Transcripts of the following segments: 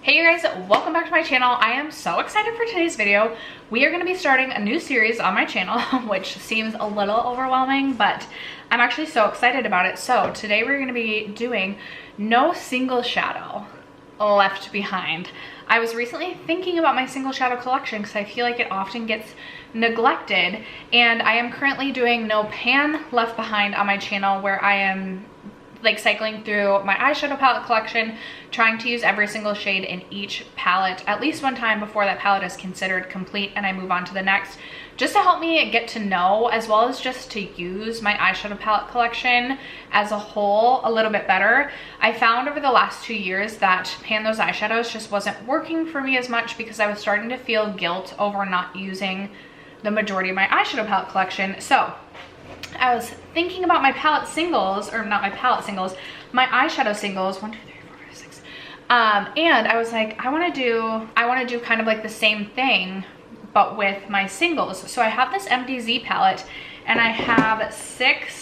Hey you guys, welcome back to my channel. I am so excited for today's video. We are going to be starting a new series on my channel, which seems a little overwhelming, but I'm actually so excited about it. So today we're going to be doing no single shadow left behind. I was recently thinking about my single shadow collection because I feel like it often gets neglected, and I am currently doing no pan left behind on my channel, where I am like cycling through my eyeshadow palette collection, trying to use every single shade in each palette at least one time before that palette is considered complete and I move on to the next, just to help me get to know, as well as just to use my eyeshadow palette collection as a whole a little bit better. I found over the last 2 years that pan those eyeshadows just wasn't working for me as much because I was starting to feel guilt over not using the majority of my eyeshadow palette collection. So I was thinking about my palette singles, or not my palette singles, my eyeshadow singles, 1, 2, 3, 4, 5, 6. And I was like, I want to do kind of like the same thing, but with my singles. So I have this empty Z palette, and I have 6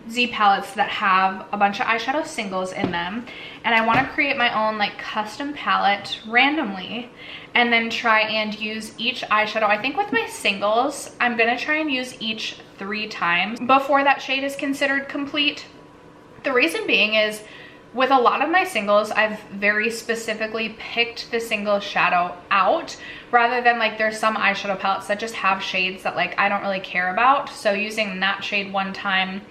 Z palettes that have a bunch of eyeshadow singles in them, and I want to create my own like custom palette randomly and then try and use each eyeshadow. I think with my singles I'm gonna try and use each 3 times before that shade is considered complete. The reason being is, with a lot of my singles, I've very specifically picked the single shadow out, rather than like there's some eyeshadow palettes that just have shades that like I don't really care about. So using that shade one time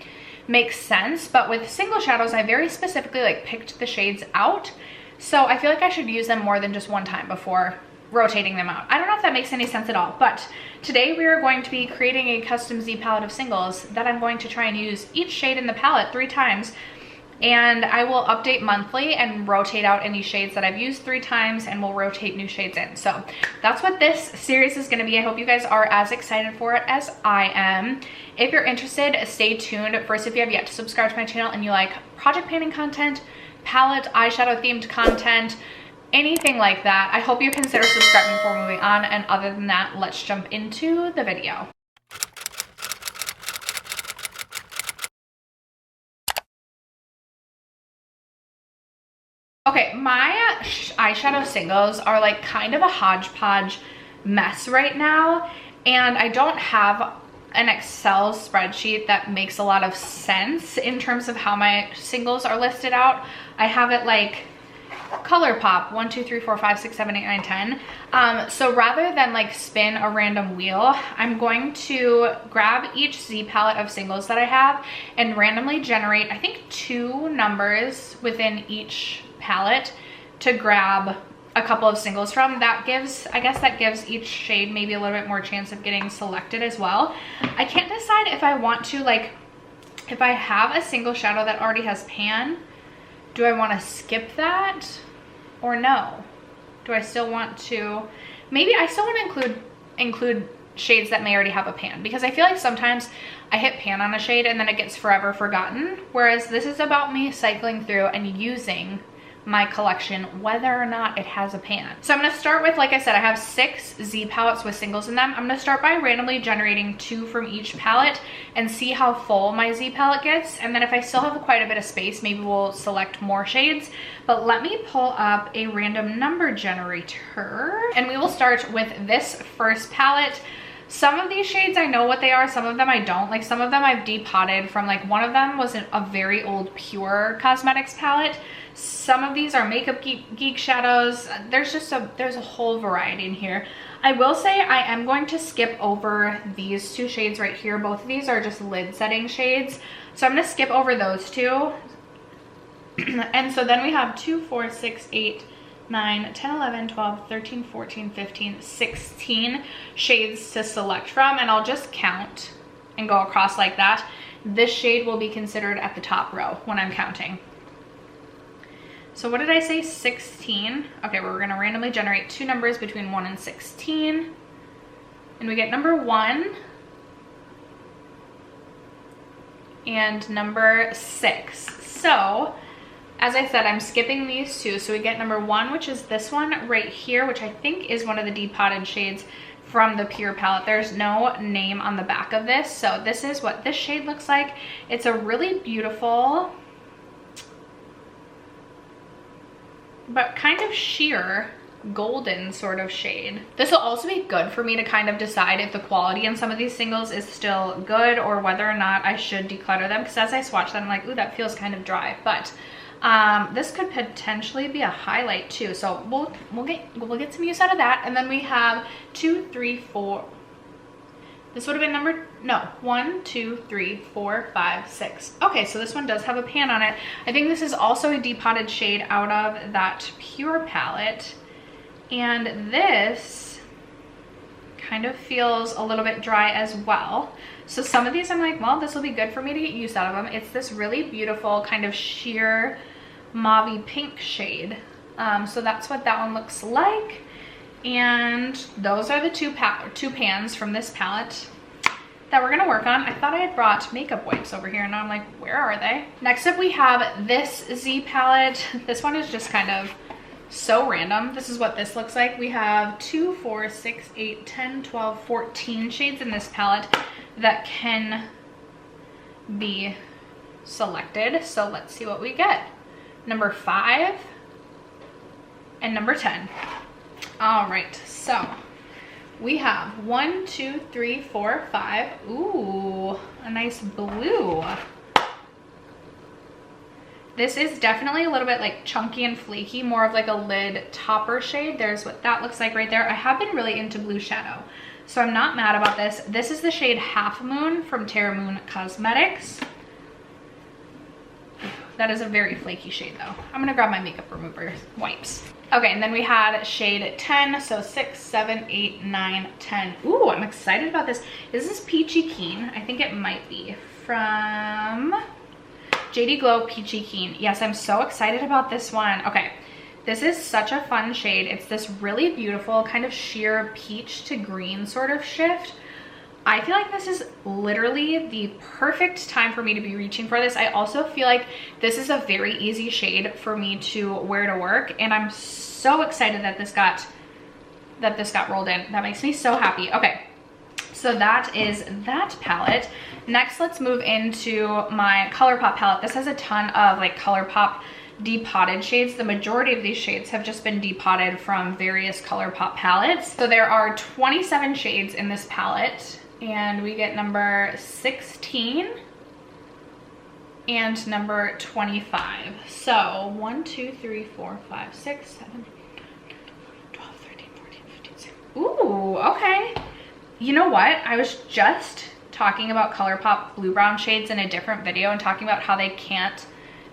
makes sense. But with single shadows, I very specifically like picked the shades out. So I feel like I should use them more than just one time before rotating them out. I don't know if that makes any sense at all, but today we are going to be creating a custom Z palette of singles that I'm going to try and use each shade in the palette 3 times. And I will update monthly and rotate out any shades that I've used 3 times, and we'll rotate new shades in. So that's what this series is going to be. I hope you guys are as excited for it as I am. If you're interested, stay tuned. First, if you have yet to subscribe to my channel and you like project painting content, palette, eyeshadow themed content, anything like that, I hope you consider subscribing before moving on. And other than that, let's jump into the video. Okay, my eyeshadow singles are like kind of a hodgepodge mess right now, and I don't have an Excel spreadsheet that makes a lot of sense in terms of how my singles are listed out. I have it like ColourPop 1, 2, 3, 4, 5, 6, 7, 8, 9, 10. So rather than like spin a random wheel, I'm going to grab each Z palette of singles that I have and randomly generate, I think, 2 numbers within each palette to grab a couple of singles from. That gives, I guess that gives each shade maybe a little bit more chance of getting selected as well. I can't decide if I want to, like, if I have a single shadow that already has pan, do I want to skip that or no? Do I still want to, maybe I still want to include shades that may already have a pan, because I feel like sometimes I hit pan on a shade and then it gets forever forgotten, whereas this is about me cycling through and using my collection whether or not it has a pan. So I'm going to start with, like I said, I have 6 Z palettes with singles in them. I'm going to start by randomly generating 2 from each palette and see how full my Z palette gets, and then if I still have quite a bit of space, maybe we'll select more shades. But let me pull up a random number generator, and we will start with this first palette. Some of these shades I know what they are, some of them I don't. Like some of them I've depotted from, like one of them was a very old Pure Cosmetics palette. Some of these are Makeup Geek shadows. There's a whole variety in here. I will say I am going to skip over these 2 shades right here. Both of these are just lid setting shades, so I'm going to skip over those 2. And so then we have 2, 4, 6, 8, 9, 10, 11, 12, 13, 14, 15, 16 shades to select from, and I'll just count and go across like that. This shade will be considered at the top row when I'm counting. So what did I say, 16? Okay, we're gonna randomly generate 2 numbers between 1 and 16. And we get number 1 and number 6. So, as I said, I'm skipping these 2. So we get number 1, which is this one right here, which I think is one of the depotted shades from the Pure palette. There's no name on the back of this. So this is what this shade looks like. It's a really beautiful but kind of sheer golden sort of shade. This will also be good for me to kind of decide if the quality in some of these singles is still good or whether or not I should declutter them, because as I swatch them I'm like, ooh, that feels kind of dry. But this could potentially be a highlight too, so we'll get some use out of that. And then we have 2, 3, 4. This would have been number, no, 1, 2, 3, 4, 5, 6. Okay, so this one does have a pan on it. I think this is also a depotted shade out of that Pure palette. And this kind of feels a little bit dry as well. So some of these I'm like, well, this will be good for me to get use out of them. It's this really beautiful kind of sheer mauve pink shade. So that's what that one looks like. And those are the two pans from this palette that we're gonna work on. I thought I had brought makeup wipes over here and now I'm like, where are they? Next up we have this Z palette. This one is just kind of so random. This is what this looks like. We have 2, 4, 6, 8, 10, 12, 14 shades in this palette that can be selected. So let's see what we get. Number 5 and number 10. All right, so we have 1, 2, 3, 4, 5. Ooh, a nice blue. This is definitely a little bit like chunky and flaky, more of like a lid topper shade. There's what that looks like right there. I have been really into blue shadow, so I'm not mad about this. This is the shade Half Moon from Terra Moon Cosmetics. That is a very flaky shade though. I'm gonna grab my makeup remover wipes. Okay, and then we had shade 10, so 6, 7, 8, 9, 10. Ooh, I'm excited about this. Is this Peachy Keen? I think it might be from JD Glow Peachy Keen. Yes, I'm so excited about this one. Okay, this is such a fun shade. It's this really beautiful kind of sheer peach to green sort of shift. I feel like this is literally the perfect time for me to be reaching for this. I also feel like this is a very easy shade for me to wear to work, and I'm so excited that this got rolled in. That makes me so happy. Okay, so that is that palette. Next, let's move into my ColourPop palette. This has a ton of like ColourPop depotted shades. The majority of these shades have just been depotted from various ColourPop palettes. So there are 27 shades in this palette, and we get number 16 and number 25. So 1, 2, 3, 4, 5, 6, 7, 12, 13, 14, 15, 16. Ooh, okay. You know what? I was just talking about ColourPop blue brown shades in a different video and talking about how they can't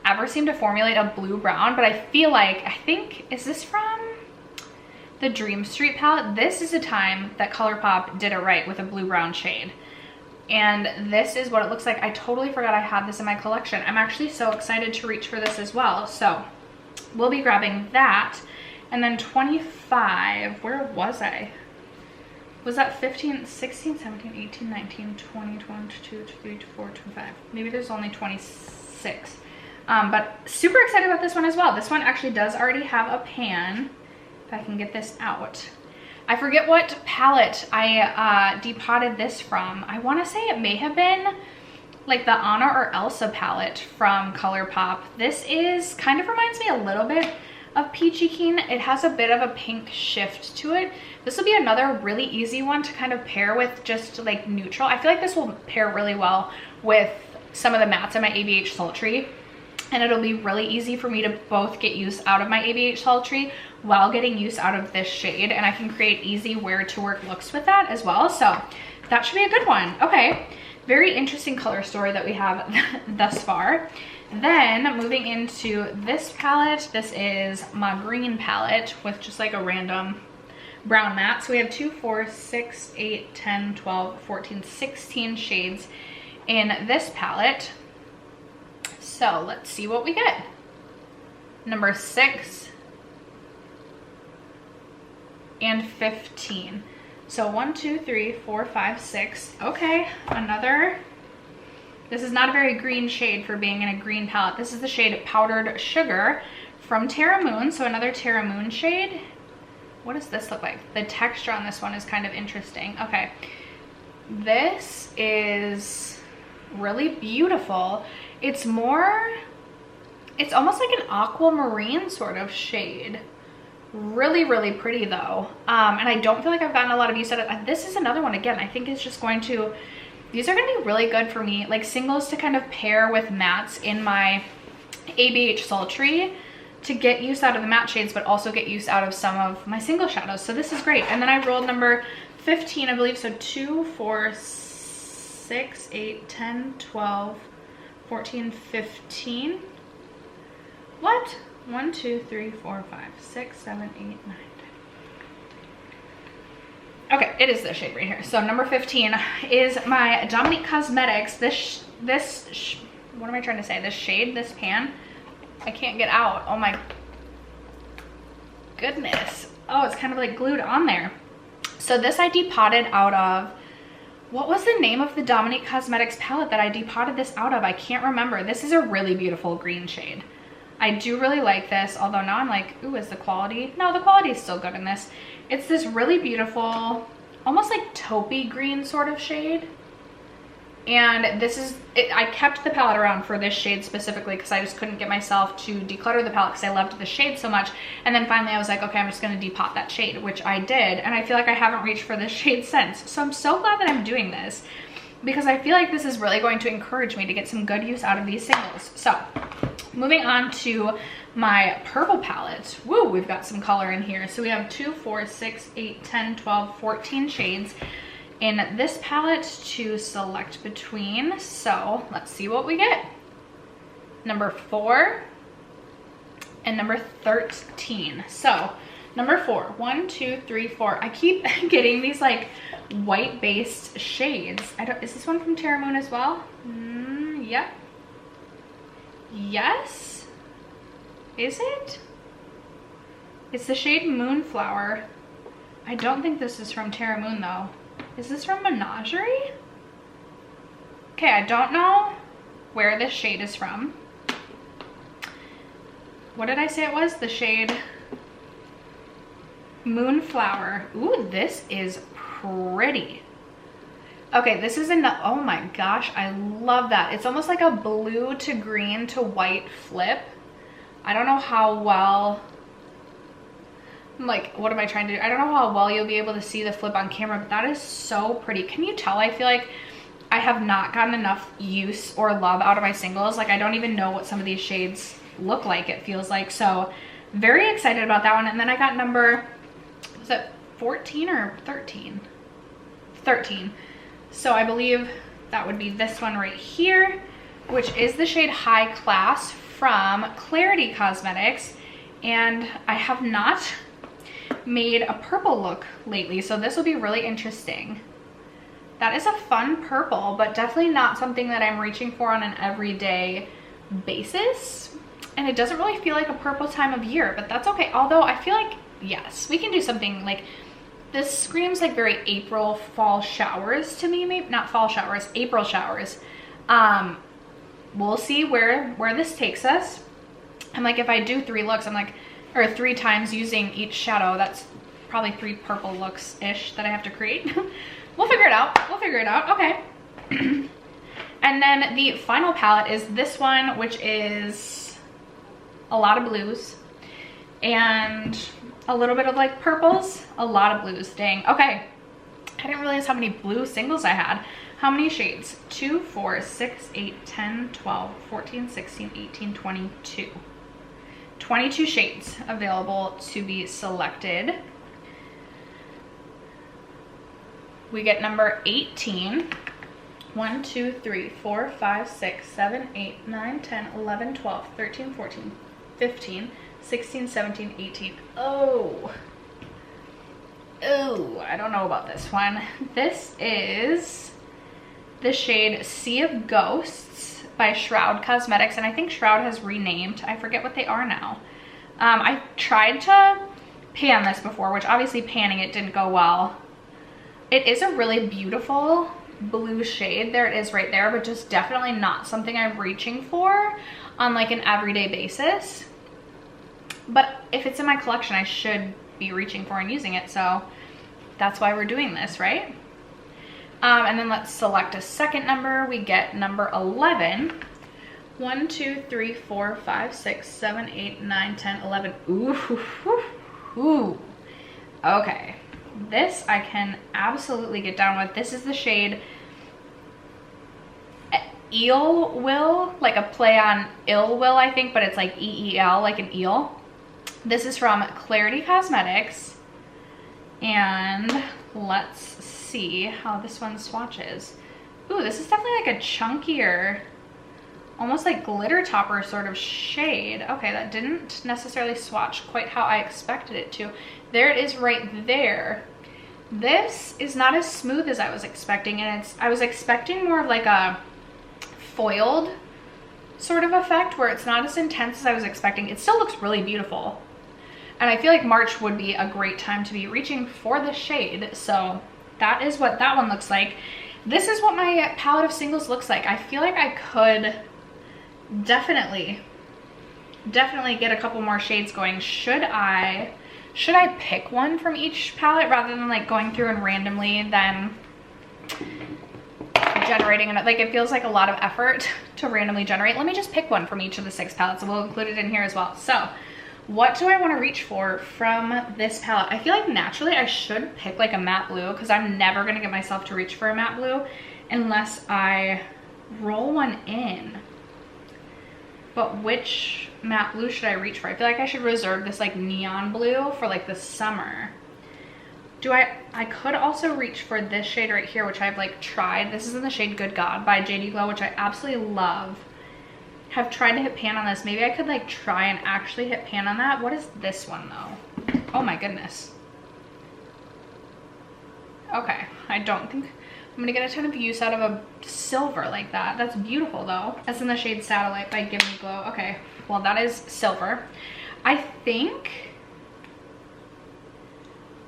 ever seem to formulate a blue brown, but I feel like, I think, is this from the Dream Street palette? This is a time that ColourPop did it right with a blue brown shade. And this is what it looks like. I totally forgot I had this in my collection. I'm actually so excited to reach for this as well. So we'll be grabbing that. And then 25, where was I? Was that 15, 16, 17, 18, 19, 20, 22, 23, 24, 25. Maybe there's only 26. But super excited about this one as well. This one actually does already have a pan. If I can get this out. I forget what palette I depotted this from. I want to say it may have been like the Anna or Elsa palette from ColourPop. This is kind of reminds me a little bit of Peachy Keen. It has a bit of a pink shift to it. This will be another really easy one to kind of pair with just like neutral. I feel like this will pair really well with some of the mattes in my ABH Sultry. And it'll be really easy for me to both get use out of my ABH Sultry while getting use out of this shade. And I can create easy wear to work looks with that as well. So that should be a good one. Okay, very interesting color story that we have thus far. Then moving into this palette, this is my green palette with just like a random brown matte. So we have 2, 4, 6, 8, 10, 12, 14, 16 shades in this palette. So let's see what we get. Number 6 and 15. So 1, 2, 3, 4, 5, 6. Okay, another. This is not a very green shade for being in a green palette. This is the shade Powdered Sugar from Terra Moon. So another Terra Moon shade. What does this look like? The texture on this one is kind of interesting. Okay, this is really beautiful. It's more It's almost like an aquamarine sort of shade. Really, really pretty though. And I don't feel like I've gotten a lot of use out of it. This is another one, again, I think is just going to, these are gonna be really good for me, like singles to kind of pair with mattes in my ABH Sultry to get use out of the matte shades, but also get use out of some of my single shadows. So this is great. And then I rolled number 15, I believe. So 2, 4, 6, 8, 10, 12, 14, 15. What? 1, 2, 3, 4, 5, 6, 7, 8, 9, 10. Okay, it is this shade right here. So number 15 is my Dominique Cosmetics. What am I trying to say? This shade, this pan, I can't get out. Oh my goodness. Oh, it's kind of like glued on there. So this I depotted out of, what was the name of the Dominique Cosmetics palette that I depotted this out of? I can't remember. This is a really beautiful green shade. I do really like this, although now I'm like, ooh, is the quality? No, the quality is still good in this. It's this really beautiful, almost like taupey green sort of shade. And this is, I kept the palette around for this shade specifically because I just couldn't get myself to declutter the palette because I loved the shade so much. And then finally I was like, okay, I'm just gonna depot that shade, which I did. And I feel like I haven't reached for this shade since. So I'm so glad that I'm doing this because I feel like this is really going to encourage me to get some good use out of these singles. So moving on to my purple palette. Woo, we've got some color in here. So we have 2, 4, 6, 8, 10, 12, 14 shades in this palette to select between. So let's see what we get. Number 4 and number 13. So number 4, 1, 2, 3, 4. I keep getting these like white based shades. Is this one from Terra Moon as well? Yep. Yes. Is it? It's the shade Moonflower. I don't think this is from Terra Moon though. Is this from Menagerie? Okay, I don't know where this shade is from. What did I say it was? The shade Moonflower. Ooh, this is pretty. Okay, this is oh my gosh, I love that. It's almost like a blue to green to white flip. I don't know how well, like, what am I trying to do? I don't know how well you'll be able to see the flip on camera, but that is so pretty. Can you tell? I feel like I have not gotten enough use or love out of my singles. Like, I don't even know what some of these shades look like, it feels like. So very excited about that one. And then I got number, was it 14 or 13? 13. So I believe that would be this one right here, which is the shade High Class from Clarity Cosmetics. And I have not made a purple look lately, so this will be really interesting. That is a fun purple, but definitely not something that I'm reaching for on an everyday basis. And it doesn't really feel like a purple time of year, but that's okay. Although I feel like, yes, we can do something like, this screams like very April fall showers to me. Maybe not fall showers, April showers. We'll see where this takes us. I'm like, if I do 3 looks, I'm like, or 3 times using each shadow, that's probably 3 purple looks ish that I have to create. We'll figure it out. We'll figure it out. Okay. And then the final palette is this one, which is a lot of blues and a little bit of like purples, a lot of blues. Dang. Okay. I didn't realize how many blue singles I had. How many shades? 2, 4, 6, 8, 10, 12, 14, 16, 18, 22. 22 shades available to be selected. We get number 18. 1, 2, 3, 4, 5, 6, 7, 8, 9, 10, 11, 12, 13, 14, 15, 16, 17, 18. Oh, I don't know about this one. This is the shade Sea of Ghosts by Shroud Cosmetics, and I think Shroud has renamed. I forget what they are now. I tried to pan this before, which obviously panning it didn't go well. It is a really beautiful blue shade. There it is right there, but just definitely not something I'm reaching for on like an everyday basis. But if it's in my collection, I should be reaching for and using it, so that's why we're doing this, right? And then let's select a second number. We get number 11, 1, 2, 3, 4, 5, 6, 7, 8, 9, 10, 11. Ooh. Okay. This I can absolutely get down with. This is the shade Eel Will, like a play on ill will, I think, but it's like E-E-L, like an eel. This is from Clarity Cosmetics. And let's see how this one swatches. Ooh, this is definitely like a chunkier, almost like glitter topper sort of shade. Okay, that didn't necessarily swatch quite how I expected it to. There it is right there. This is not as smooth as I was expecting, and I was expecting more of like a foiled sort of effect where it's not as intense as I was expecting. It still looks really beautiful. And I feel like March would be a great time to be reaching for the shade. So that is what that one looks like. This is what my palette of singles looks like. I feel like I could definitely get a couple more shades going. Should I pick one from each palette rather than like going through and randomly then generating? And like, it feels like a lot of effort to randomly generate. Let me just pick one from each of the 6 palettes, and we'll include it in here as well. So what do I want to reach for from this palette? I feel like naturally I should pick like a matte blue, because I'm never going to get myself to reach for a matte blue unless I roll one in. But which matte blue should I reach for? I feel like I should reserve this like neon blue for like the summer. I could also reach for this shade right here, which I've like tried. This is in the shade Good God by JD Glow, which I absolutely love. Have tried to hit pan on this. Maybe I could like try and actually hit pan on that. What is this one though? Oh my goodness. Okay, I don't think I'm gonna get a ton of use out of a silver like that. That's beautiful though. That's in the shade Satellite by Give Me Glow. Okay, well that is silver. I think,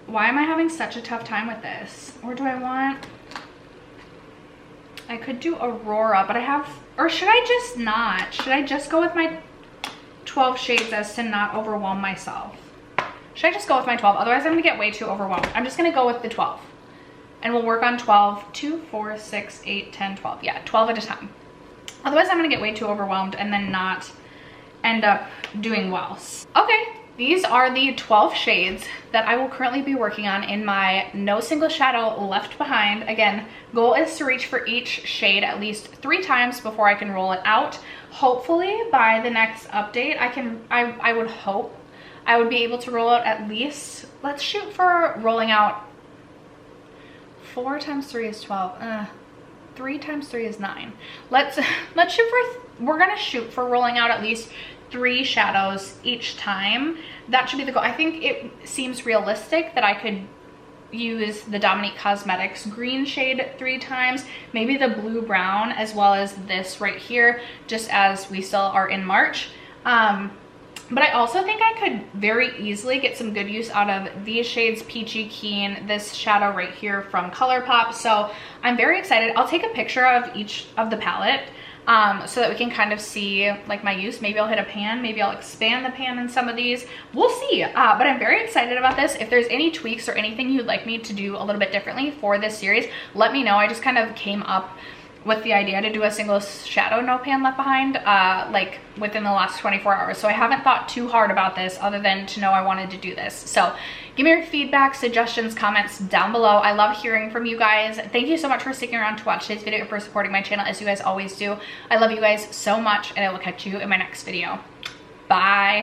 why am I having such a tough time with this? Or do I want, I could do Aurora, but I have, or should I just not? Should I just go with my 12 shades as to not overwhelm myself? Should I just go with my 12? Otherwise I'm gonna get way too overwhelmed. I'm just gonna go with the 12. And we'll work on 12, 2, 4, 6, 8, 10, 12. Yeah, 12 at a time. Otherwise I'm gonna get way too overwhelmed and then not end up doing well. Okay, these are the 12 shades that I will currently be working on in my No Single Shadow Left Behind. Again, goal is to reach for each shade at least 3 times before I can roll it out. Hopefully by the next update, I would hope I would be able to roll out at least, let's shoot for rolling out 4 times 3 is 12. 3 times 3 is 9. Let's shoot for, we're gonna shoot for rolling out at least 3 shadows each time. That should be the goal. I think it seems realistic that I could use the Dominique Cosmetics green shade 3 times, maybe the blue brown, as well as this right here, just as we still are in March. But I also think I could very easily get some good use out of these shades, Peachy Keen, this shadow right here from ColourPop. So I'm very excited. I'll take a picture of each of the palette so that we can kind of see like my use. Maybe I'll hit a pan, maybe I'll expand the pan in some of these. We'll see, but I'm very excited about this. If there's any tweaks or anything you'd like me to do a little bit differently for this series, let me know. I just kind of came up with the idea to do a single shadow no pan left behind like within the last 24 hours. So I haven't thought too hard about this other than to know I wanted to do this. So give me your feedback, suggestions, comments down below. I love hearing from you guys. Thank you so much for sticking around to watch today's video and for supporting my channel as you guys always do. I love you guys so much, and I will catch you in my next video. Bye.